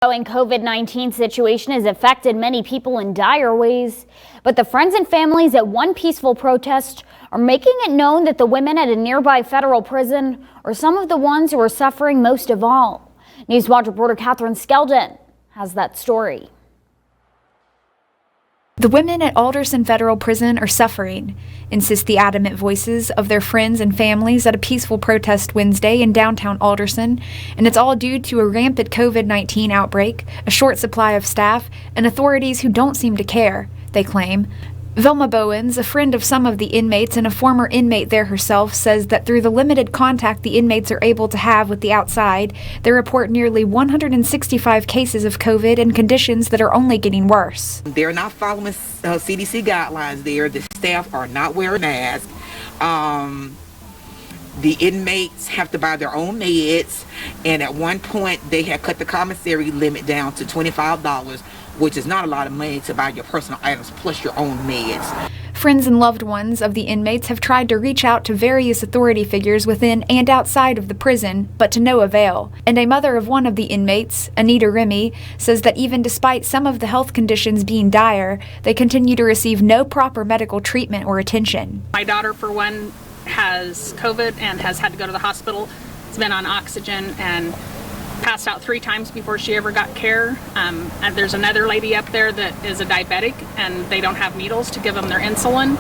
The COVID-19 situation has affected many people in dire ways, but the friends and families at one peaceful protest are making it known that the women at a nearby federal prison are some of the ones who are suffering most of all. Newswatch reporter Catherine Skeldon has that story. The women at Alderson Federal Prison are suffering, insist the adamant voices of their friends and families at a peaceful protest Wednesday in downtown Alderson, and it's all due to a rampant COVID-19 outbreak, a short supply of staff, and authorities who don't seem to care, they claim. Velma Bowens, a friend of some of the inmates and a former inmate there herself, says that through the limited contact the inmates are able to have with the outside, they report nearly 165 cases of COVID and conditions that are only getting worse. They're not following CDC guidelines there. The staff are not wearing masks. The inmates have to buy their own meds, and at one point they had cut the commissary limit down to $25, which is not a lot of money to buy your personal items plus your own meds. Friends and loved ones of the inmates have tried to reach out to various authority figures within and outside of the prison, but to no avail. And a mother of one of the inmates, Anita Remy, says that even despite some of the health conditions being dire, they continue to receive no proper medical treatment or attention. My daughter, for one, has COVID and has had to go to the hospital. It's been on oxygen and passed out 3 times before she ever got care. And there's another lady up there that is a diabetic, and they don't have needles to give them their insulin.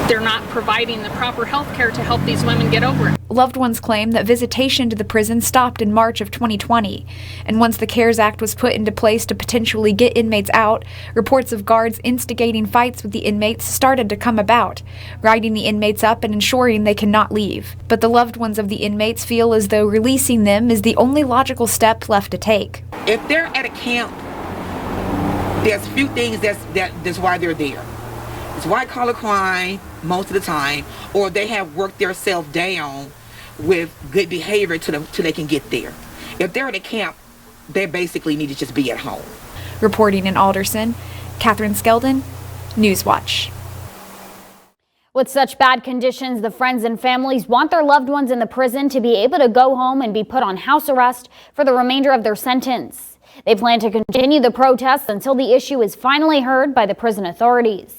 They're not providing the proper health care to help these women get over it. Loved ones claim that visitation to the prison stopped in March of 2020, and once the CARES Act was put into place to potentially get inmates out, reports of guards instigating fights with the inmates started to come about, riding the inmates up and ensuring they cannot leave. But the loved ones of the inmates feel as though releasing them is the only logical step left to take. If they're at a camp, there's a few things that's why they're there. It's white-collar crime most of the time, or they have worked themselves down with good behavior till they can get there. If they're at a camp, they basically need to just be at home. Reporting in Alderson, Catherine Skeldon, Newswatch. With such bad conditions, the friends and families want their loved ones in the prison to be able to go home and be put on house arrest for the remainder of their sentence. They plan to continue the protests until the issue is finally heard by the prison authorities.